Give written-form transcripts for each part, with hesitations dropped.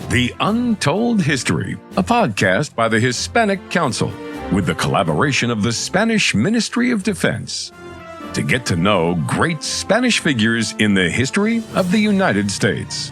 The Untold History, a podcast by the Hispanic Council, with the collaboration of the Spanish Ministry of Defense, to get to know great Spanish figures in the history of the United States.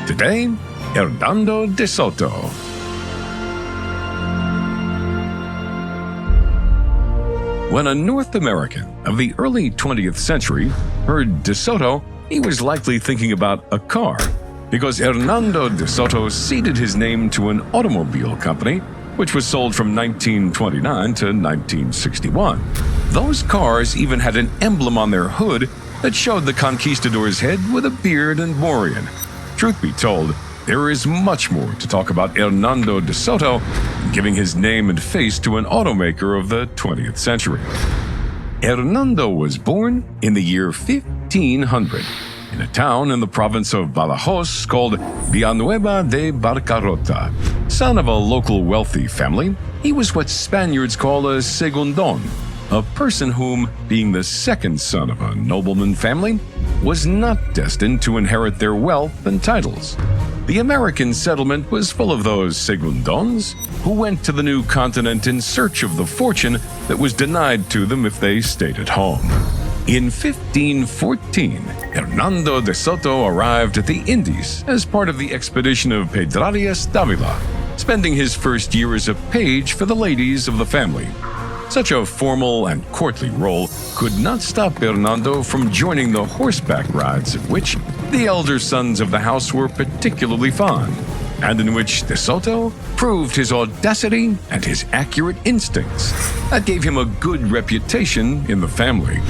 Today, Hernando de Soto. When a North American of the early 20th century heard De Soto, he was likely thinking about a car, because Hernando de Soto ceded his name to an automobile company, which was sold from 1929 to 1961. Those cars even had an emblem on their hood that showed the conquistador's head with a beard and morion. Truth be told, there is much more to talk about Hernando de Soto than giving his name and face to an automaker of the 20th century. Hernando was born in the year 1500 in a town in the province of Badajoz called Villanueva de Barcarota. Son of a local wealthy family, he was what Spaniards call a segundón, a person whom, being the second son of a nobleman family, was not destined to inherit their wealth and titles. The American settlement was full of those segundons who went to the new continent in search of the fortune that was denied to them if they stayed at home. In 1514, Hernando de Soto arrived at the Indies as part of the expedition of Pedrarias Dávila, spending his first year as a page for the ladies of the family. Such a formal and courtly role could not stop Hernando from joining the horseback rides of which the elder sons of the house were particularly fond, and in which De Soto proved his audacity and his accurate instincts. That gave him a good reputation in the family.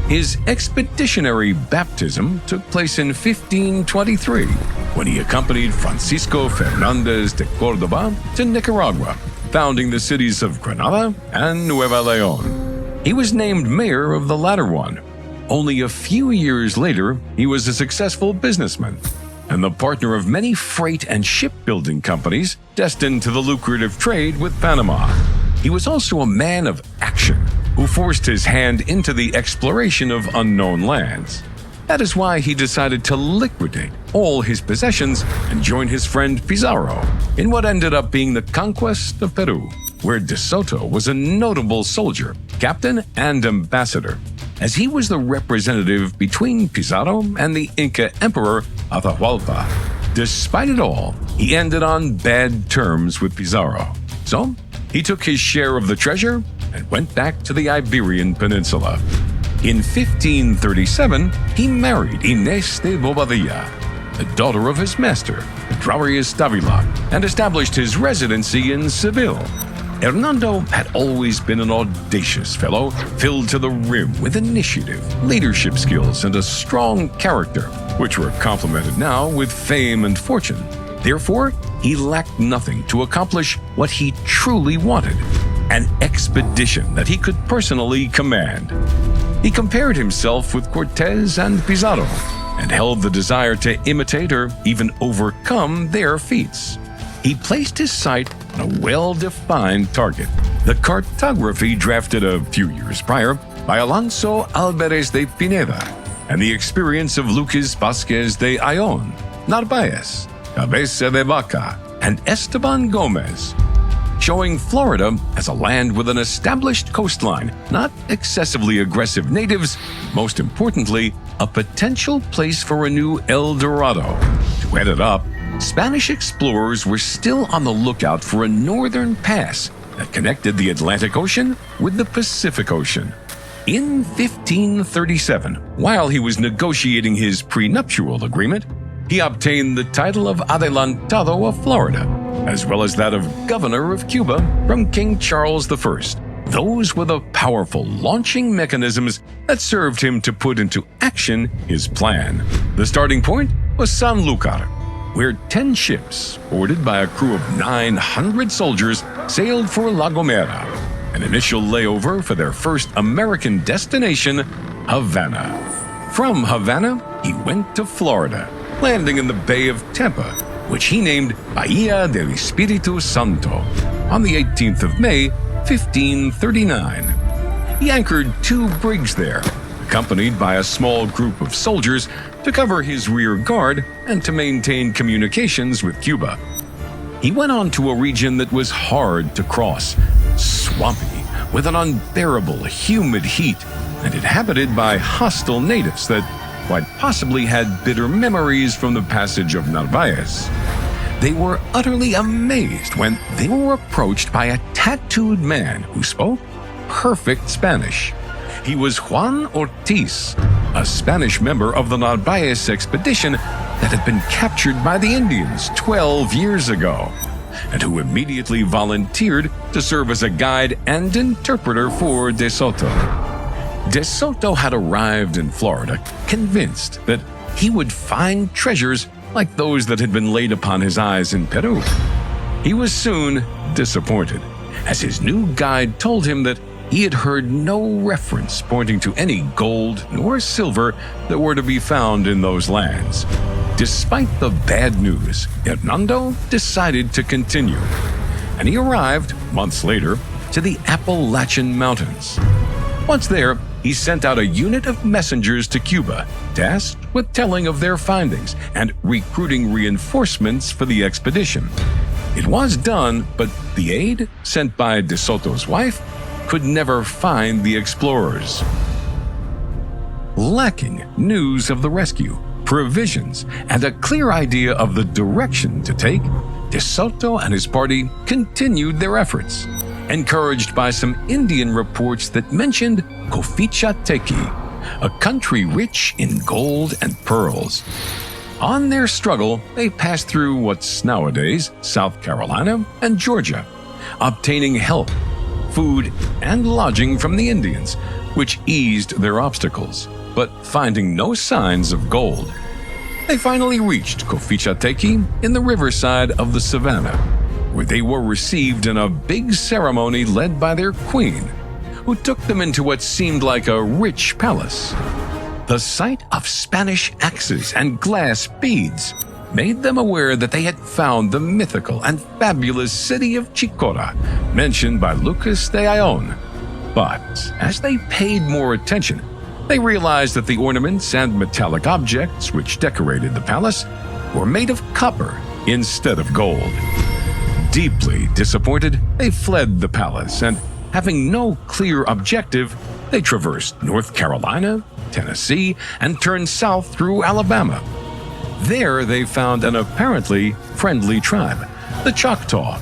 His expeditionary baptism took place in 1523, when he accompanied Francisco Fernández de Córdoba to Nicaragua, founding the cities of Granada and Nueva León. He was named mayor of the latter one. Only a few years later, he was a successful businessman and the partner of many freight and shipbuilding companies destined to the lucrative trade with Panama. He was also a man of action who forced his hand into the exploration of unknown lands. That is why he decided to liquidate all his possessions and join his friend Pizarro in what ended up being the conquest of Peru, where De Soto was a notable soldier, captain, and ambassador, as he was the representative between Pizarro and the Inca Emperor Atahualpa. Despite it all, he ended on bad terms with Pizarro. So, he took his share of the treasure and went back to the Iberian Peninsula. In 1537, he married Inés de Bobadilla, the daughter of his master, Pedrarias Dávila, and established his residency in Seville. Hernando had always been an audacious fellow, filled to the rim with initiative, leadership skills, and a strong character, which were complemented now with fame and fortune. Therefore, he lacked nothing to accomplish what he truly wanted: an expedition that he could personally command. He compared himself with Cortés and Pizarro, and held the desire to imitate or even overcome their feats. He placed his sight on a well-defined target: the cartography drafted a few years prior by Alonso Álvarez de Pineda, and the experience of Lucas Vázquez de Ayllón, Narváez, Cabeza de Vaca, and Esteban Gómez, showing Florida as a land with an established coastline, not excessively aggressive natives, and most importantly, a potential place for a new El Dorado. To add it up, Spanish explorers were still on the lookout for a northern pass that connected the Atlantic Ocean with the Pacific Ocean. In 1537, while he was negotiating his prenuptial agreement, he obtained the title of Adelantado of Florida, as well as that of Governor of Cuba from King Charles I. Those were the powerful launching mechanisms that served him to put into action his plan. The starting point was Sanlúcar, where 10 ships, boarded by a crew of 900 soldiers, sailed for La Gomera, an initial layover for their first American destination, Havana. From Havana, he went to Florida, landing in the Bay of Tampa, which he named Bahía del Espíritu Santo, on the 18th of May, 1539. He anchored 2 brigs there, accompanied by a small group of soldiers to cover his rear guard and to maintain communications with Cuba. He went on to a region that was hard to cross, swampy, with an unbearable, humid heat, and inhabited by hostile natives that quite possibly had bitter memories from the passage of Narvaez. They were utterly amazed when they were approached by a tattooed man who spoke perfect Spanish. He was Juan Ortiz, a Spanish member of the Narvaez expedition that had been captured by the Indians 12 years ago, and who immediately volunteered to serve as a guide and interpreter for De Soto. De Soto had arrived in Florida convinced that he would find treasures like those that had been laid upon his eyes in Peru. He was soon disappointed, as his new guide told him that he had heard no reference pointing to any gold nor silver that were to be found in those lands. Despite the bad news, Hernando decided to continue, and he arrived, months later, to the Appalachian Mountains. Once there, he sent out a unit of messengers to Cuba, tasked with telling of their findings and recruiting reinforcements for the expedition. It was done, but the aid sent by De Soto's wife could never find the explorers. Lacking news of the rescue, provisions, and a clear idea of the direction to take, De Soto and his party continued their efforts, encouraged by some Indian reports that mentioned Cofichatequi, a country rich in gold and pearls. On their struggle, they passed through what's nowadays South Carolina and Georgia, obtaining help, food, and lodging from the Indians, which eased their obstacles, but finding no signs of gold. They finally reached Cofichatequi in the riverside of the Savannah, where they were received in a big ceremony led by their queen, who took them into what seemed like a rich palace. The sight of Spanish axes and glass beads made them aware that they had found the mythical and fabulous city of Chicora, mentioned by Lucas de Ayllón. But as they paid more attention, they realized that the ornaments and metallic objects which decorated the palace were made of copper instead of gold. Deeply disappointed, they fled the palace, and having no clear objective, they traversed North Carolina, Tennessee, and turned south through Alabama. There they found an apparently friendly tribe, the Choctaw.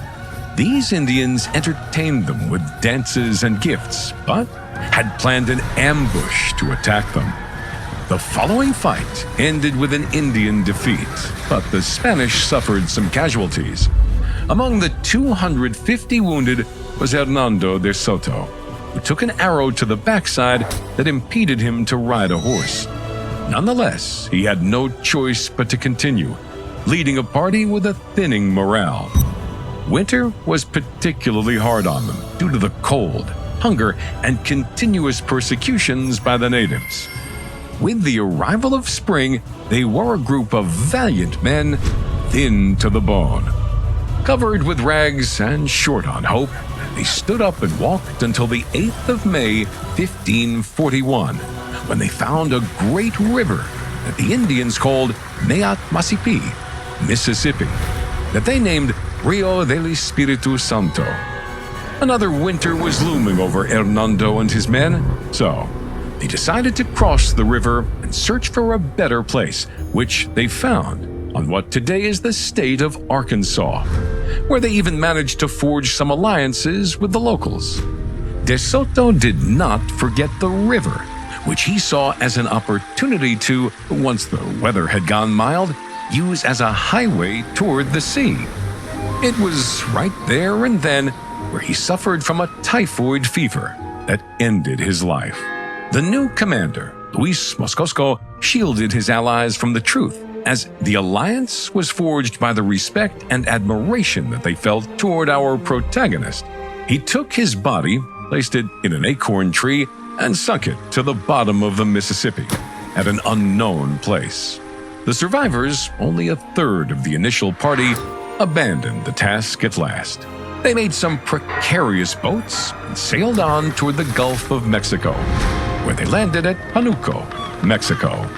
These Indians entertained them with dances and gifts, but had planned an ambush to attack them. The following fight ended with an Indian defeat, but the Spanish suffered some casualties. Among the 250 wounded was Hernando de Soto, who took an arrow to the backside that impeded him to ride a horse. Nonetheless, he had no choice but to continue, leading a party with a thinning morale. Winter was particularly hard on them due to the cold, hunger, and continuous persecutions by the natives. With the arrival of spring, they were a group of valiant men, thin to the bone. Covered with rags and short on hope, they stood up and walked until the 8th of May, 1541, when they found a great river that the Indians called Meat Masipi, Mississippi, that they named Rio del Espiritu Santo. Another winter was looming over Hernando and his men, so they decided to cross the river and search for a better place, which they found on what today is the state of Arkansas, where they even managed to forge some alliances with the locals. De Soto did not forget the river, which he saw as an opportunity to, once the weather had gone mild, use as a highway toward the sea. It was right there and then where he suffered from a typhoid fever that ended his life. The new commander, Luis Moscoso, shielded his allies from the truth, as the alliance was forged by the respect and admiration that they felt toward our protagonist. He took his body, placed it in an acorn tree, and sunk it to the bottom of the Mississippi at an unknown place. The survivors, only a third of the initial party, abandoned the task at last. They made some precarious boats and sailed on toward the Gulf of Mexico, where they landed at Panuco, Mexico.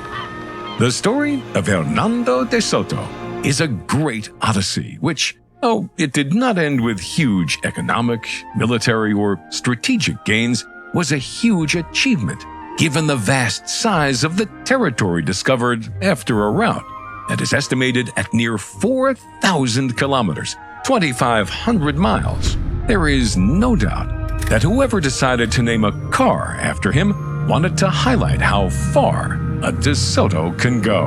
The story of Hernando de Soto is a great odyssey, which, though it did not end with huge economic, military, or strategic gains, was a huge achievement, given the vast size of the territory discovered after a rout that is estimated at near 4,000 kilometers, 2,500 miles. There is no doubt that whoever decided to name a car after him wanted to highlight how far a De Soto can go.